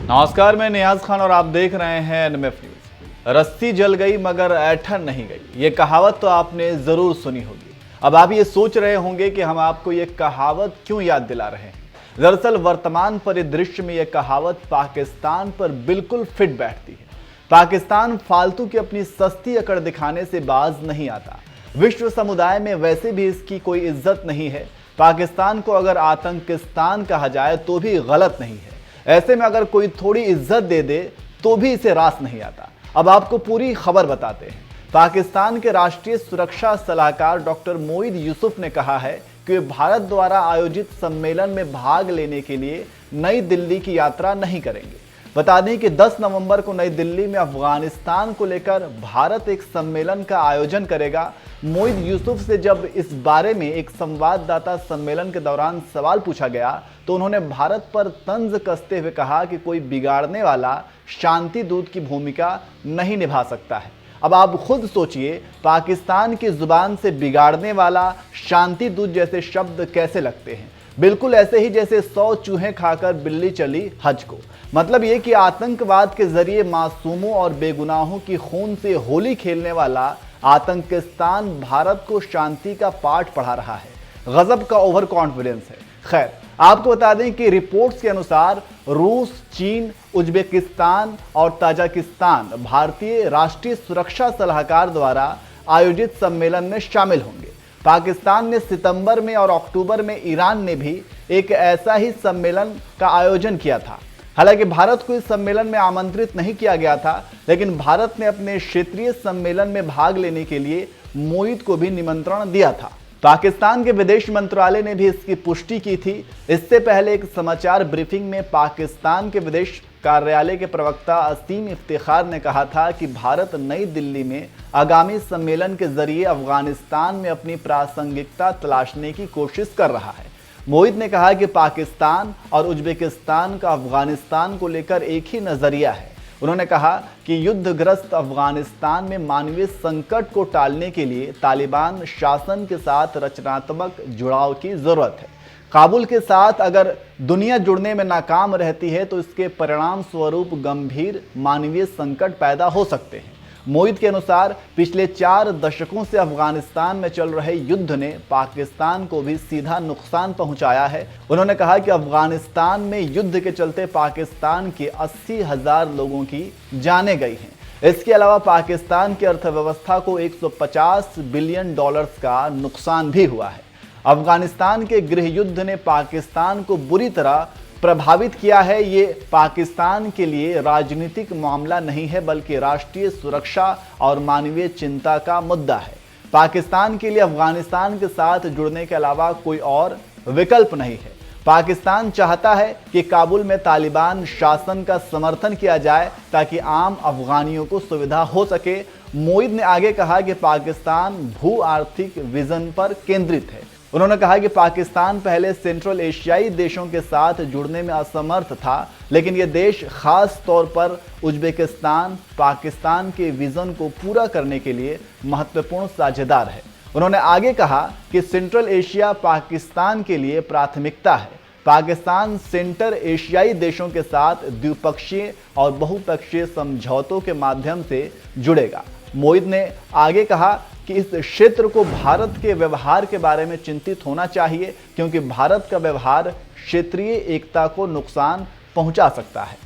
नमस्कार, मैं नियाज खान और आप देख रहे हैं एनएमएफ न्यूज। रस्सी जल गई मगर ऐठन नहीं गई, ये कहावत तो आपने जरूर सुनी होगी। अब आप ये सोच रहे होंगे कि हम आपको ये कहावत क्यों याद दिला रहे हैं। दरअसल वर्तमान परिदृश्य में यह कहावत पाकिस्तान पर बिल्कुल फिट बैठती है। पाकिस्तान फालतू की अपनी सस्ती अकड़ दिखाने से बाज नहीं आता। विश्व समुदाय में वैसे भी इसकी कोई इज्जत नहीं है। पाकिस्तान को अगर आतंकिस्तान कहा जाए तो भी गलत नहीं है। ऐसे में अगर कोई थोड़ी इज्जत दे दे तो भी इसे रास नहीं आता। अब आपको पूरी खबर बताते हैं। पाकिस्तान के राष्ट्रीय सुरक्षा सलाहकार डॉक्टर मोईद यूसुफ ने कहा है कि वे भारत द्वारा आयोजित सम्मेलन में भाग लेने के लिए नई दिल्ली की यात्रा नहीं करेंगे। बता दें कि 10 नवंबर को नई दिल्ली में अफगानिस्तान को लेकर भारत एक सम्मेलन का आयोजन करेगा। मोईद यूसुफ से जब इस बारे में एक संवाददाता सम्मेलन के दौरान सवाल पूछा गया तो उन्होंने भारत पर तंज कसते हुए कहा कि कोई बिगाड़ने वाला शांति दूत की भूमिका नहीं निभा सकता है। अब आप खुद सोचिए, पाकिस्तान की जुबान से बिगाड़ने वाला, शांति दूत जैसे शब्द कैसे लगते हैं। बिल्कुल ऐसे ही जैसे 100 चूहे खाकर बिल्ली चली हज को। मतलब ये कि आतंकवाद के जरिए मासूमों और बेगुनाहों की खून से होली खेलने वाला आतंकिस्तान भारत को शांति का पाठ पढ़ा रहा है। गजब का ओवर कॉन्फिडेंस है। खैर, आपको बता दें कि रिपोर्ट्स के अनुसार रूस, चीन, उज्बेकिस्तान और ताजिकिस्तान भारतीय राष्ट्रीय सुरक्षा सलाहकार द्वारा आयोजित सम्मेलन में शामिल होंगे। पाकिस्तान ने सितंबर में और अक्टूबर में ईरान ने भी एक ऐसा ही सम्मेलन का आयोजन किया था। हालांकि भारत को इस सम्मेलन में आमंत्रित नहीं किया गया था, लेकिन भारत ने अपने क्षेत्रीय सम्मेलन में भाग लेने के लिए मोईद को भी निमंत्रण दिया था। पाकिस्तान के विदेश मंत्रालय ने भी इसकी पुष्टि की थी। इससे पहले एक समाचार ब्रीफिंग में पाकिस्तान के विदेश कार्यालय के प्रवक्ता असीम इफ्तिखार ने कहा था कि भारत नई दिल्ली में आगामी सम्मेलन के जरिए अफगानिस्तान में अपनी प्रासंगिकता तलाशने की कोशिश कर रहा है। मोईद ने कहा कि पाकिस्तान और उज्बेकिस्तान का अफगानिस्तान को लेकर एक ही नजरिया है। उन्होंने कहा कि युद्धग्रस्त अफगानिस्तान में मानवीय संकट को टालने के लिए तालिबान शासन के साथ रचनात्मक जुड़ाव की जरूरत है। काबुल के साथ अगर दुनिया जुड़ने में नाकाम रहती है तो इसके परिणाम स्वरूप गंभीर मानवीय संकट पैदा हो सकते हैं। मोईद के अनुसार पिछले 4 दशकों से अफगानिस्तान में चल रहे युद्ध ने पाकिस्तान को भी सीधा नुकसान पहुंचाया है। उन्होंने कहा कि अफगानिस्तान में युद्ध के चलते पाकिस्तान के 80,000 लोगों की जानें गई हैं। इसके अलावा पाकिस्तान की अर्थव्यवस्था को 150 बिलियन डॉलर्स का नुकसान भी हुआ है। अफगानिस्तान के गृह युद्ध ने पाकिस्तान को बुरी तरह प्रभावित किया है। ये पाकिस्तान के लिए राजनीतिक मामला नहीं है, बल्कि राष्ट्रीय सुरक्षा और मानवीय चिंता का मुद्दा है। पाकिस्तान के लिए अफगानिस्तान के साथ जुड़ने के अलावा कोई और विकल्प नहीं है। पाकिस्तान चाहता है कि काबुल में तालिबान शासन का समर्थन किया जाए ताकि आम अफगानियों को सुविधा हो सके। मोईद ने आगे कहा कि पाकिस्तान भू आर्थिक विजन पर केंद्रित है। उन्होंने कहा कि पाकिस्तान पहले सेंट्रल एशियाई देशों के साथ जुड़ने में असमर्थ था, लेकिन ये देश खास तौर पर उज्बेकिस्तान पाकिस्तान के विजन को पूरा करने के लिए महत्वपूर्ण साझेदार है। उन्होंने आगे कहा कि सेंट्रल एशिया पाकिस्तान के लिए प्राथमिकता है। पाकिस्तान सेंटर एशियाई देशों के साथ द्विपक्षीय और बहुपक्षीय समझौतों के माध्यम से जुड़ेगा। मोईद ने आगे कहा कि इस क्षेत्र को भारत के व्यवहार के बारे में चिंतित होना चाहिए, क्योंकि भारत का व्यवहार क्षेत्रीय एकता को नुकसान पहुंचा सकता है।